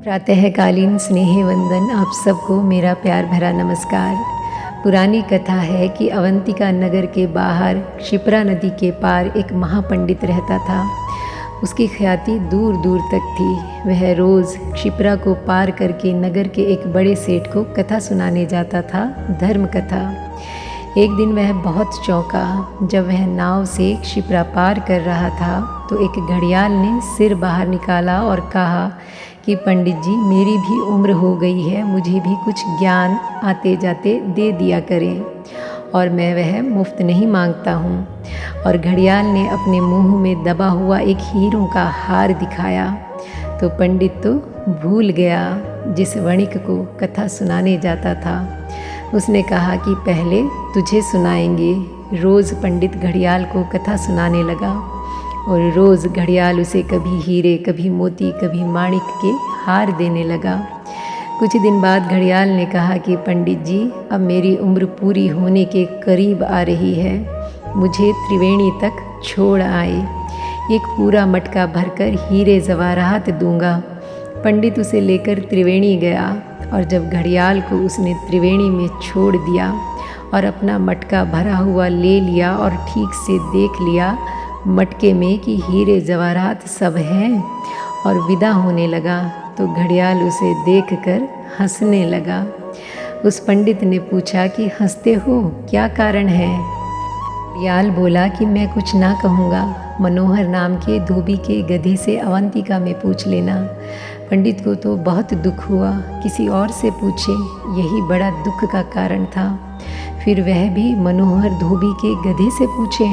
प्रातःकालीन स्नेह वंदन आप सबको मेरा प्यार भरा नमस्कार। पुरानी कथा है कि अवंतिका नगर के बाहर क्षिप्रा नदी के पार एक महापंडित रहता था। उसकी ख्याति दूर दूर तक थी। वह रोज़ क्षिप्रा को पार करके नगर के एक बड़े सेठ को कथा सुनाने जाता था, धर्म कथा। एक दिन वह बहुत चौंका जब वह नाव से क्षिप्रा पार कर रहा था तो एक घड़ियाल ने सिर बाहर निकाला और कहा कि पंडित जी, मेरी भी उम्र हो गई है, मुझे भी कुछ ज्ञान आते जाते दे दिया करें, और मैं वह मुफ्त नहीं मांगता हूँ। और घड़ियाल ने अपने मुंह में दबा हुआ एक हीरों का हार दिखाया तो पंडित तो भूल गया जिस वणिक को कथा सुनाने जाता था। उसने कहा कि पहले तुझे सुनाएंगे। रोज़ पंडित घड़ियाल को कथा सुनाने लगा और रोज़ घड़ियाल उसे कभी हीरे, कभी मोती, कभी माणिक के हार देने लगा। कुछ दिन बाद घड़ियाल ने कहा कि पंडित जी, अब मेरी उम्र पूरी होने के करीब आ रही है, मुझे त्रिवेणी तक छोड़ आए। एक पूरा मटका भरकर हीरे जवाहरात दूंगा। पंडित उसे लेकर त्रिवेणी गया और जब घड़ियाल को उसने त्रिवेणी में छोड़ दिया और अपना मटका भरा हुआ ले लिया और ठीक से देख लिया मटके में कि हीरे जवाहरात सब हैं और विदा होने लगा तो घड़ियाल उसे देखकर हंसने लगा। उस पंडित ने पूछा कि हंसते हो, क्या कारण है? घड़ियाल बोला कि मैं कुछ ना कहूँगा, मनोहर नाम के धोबी के गधे से अवंतिका में पूछ लेना। पंडित को तो बहुत दुख हुआ, किसी और से पूछे, यही बड़ा दुख का कारण था। फिर वह भी मनोहर धोबी के गधे से पूछे,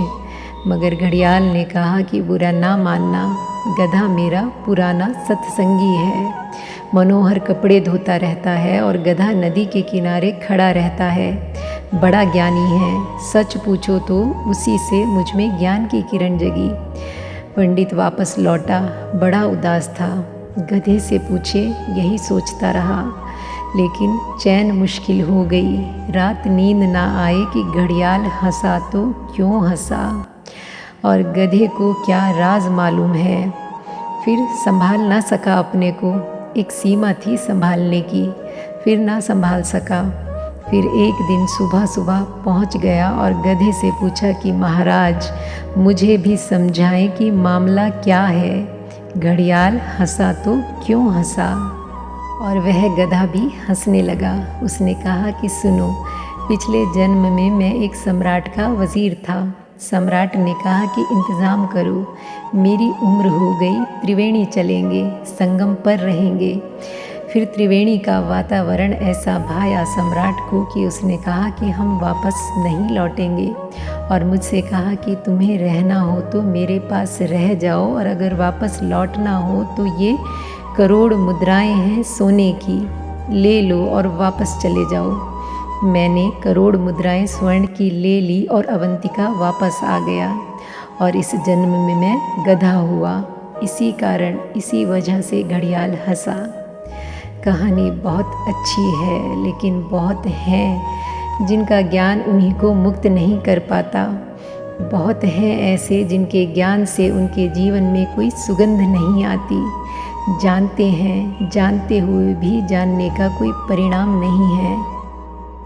मगर घड़ियाल ने कहा कि बुरा ना मानना, गधा मेरा पुराना सत्संगी है। मनोहर कपड़े धोता रहता है और गधा नदी के किनारे खड़ा रहता है, बड़ा ज्ञानी है। सच पूछो तो उसी से मुझ में ज्ञान की किरण जगी। पंडित वापस लौटा, बड़ा उदास था। गधे से पूछे, यही सोचता रहा, लेकिन चैन मुश्किल हो गई। रात नींद ना आए कि घड़ियाल हंसा तो क्यों हंसा, और गधे को क्या राज मालूम है। फिर संभाल ना सका अपने को, एक सीमा थी संभालने की, फिर ना संभाल सका। फिर एक दिन सुबह सुबह पहुंच गया और गधे से पूछा कि महाराज, मुझे भी समझाएं कि मामला क्या है। घड़ियाल हंसा तो क्यों हंसा, और वह गधा भी हंसने लगा। उसने कहा कि सुनो, पिछले जन्म में मैं एक सम्राट का वज़ीर था। सम्राट ने कहा कि इंतज़ाम करो, मेरी उम्र हो गई, त्रिवेणी चलेंगे, संगम पर रहेंगे। फिर त्रिवेणी का वातावरण ऐसा भाया सम्राट को कि उसने कहा कि हम वापस नहीं लौटेंगे, और मुझसे कहा कि तुम्हें रहना हो तो मेरे पास रह जाओ, और अगर वापस लौटना हो तो ये करोड़ मुद्राएं हैं सोने की, ले लो और वापस चले जाओ। मैंने करोड़ मुद्राएं स्वर्ण की ले ली और अवंतिका वापस आ गया, और इस जन्म में मैं गधा हुआ। इसी कारण, इसी वजह से घड़ियाल हंसा। कहानी बहुत अच्छी है, लेकिन बहुत हैं जिनका ज्ञान उन्हीं को मुक्त नहीं कर पाता। बहुत हैं ऐसे जिनके ज्ञान से उनके जीवन में कोई सुगंध नहीं आती। जानते हैं, जानते हुए भी जानने का कोई परिणाम नहीं है।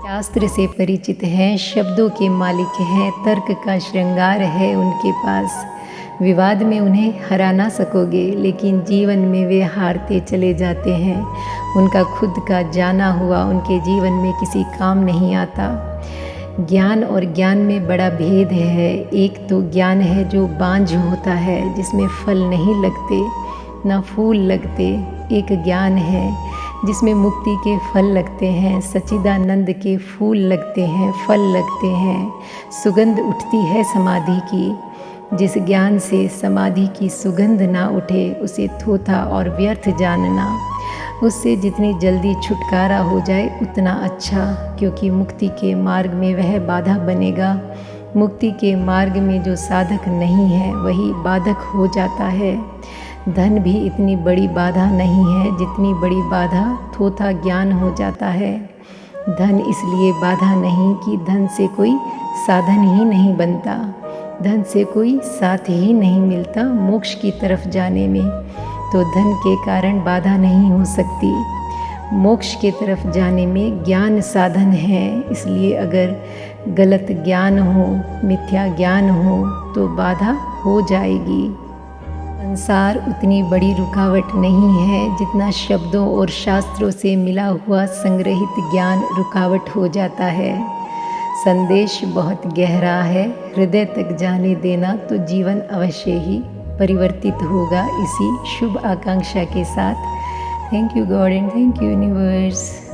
शास्त्र से परिचित हैं, शब्दों के मालिक हैं, तर्क का श्रृंगार है उनके पास। विवाद में उन्हें हरा ना सकोगे, लेकिन जीवन में वे हारते चले जाते हैं। उनका खुद का जाना हुआ उनके जीवन में किसी काम नहीं आता। ज्ञान और ज्ञान में बड़ा भेद है। एक तो ज्ञान है जो बांझ होता है, जिसमें फल नहीं लगते, ना फूल लगते। एक ज्ञान है जिसमें मुक्ति के फल लगते हैं, सच्चिदानंद के फूल लगते हैं, फल लगते हैं, सुगंध उठती है समाधि की। जिस ज्ञान से समाधि की सुगंध ना उठे, उसे थोथा और व्यर्थ जानना। उससे जितनी जल्दी छुटकारा हो जाए उतना अच्छा, क्योंकि मुक्ति के मार्ग में वह बाधा बनेगा। मुक्ति के मार्ग में जो साधक नहीं है वही बाधक हो जाता है। धन भी इतनी बड़ी बाधा नहीं है जितनी बड़ी बाधा थोथा ज्ञान हो जाता है। धन इसलिए बाधा नहीं कि धन से कोई साधन ही नहीं बनता, धन से कोई साथ ही नहीं मिलता मोक्ष की तरफ जाने में। तो धन के कारण बाधा नहीं हो सकती। मोक्ष के तरफ जाने में ज्ञान साधन है, इसलिए अगर गलत ज्ञान हो, मिथ्या ज्ञान हो तो बाधा हो जाएगी। संसार उतनी बड़ी रुकावट नहीं है जितना शब्दों और शास्त्रों से मिला हुआ संग्रहित ज्ञान रुकावट हो जाता है। संदेश बहुत गहरा है, हृदय तक जाने देना तो जीवन अवश्य ही परिवर्तित होगा। इसी शुभ आकांक्षा के साथ thank you God and thank you universe.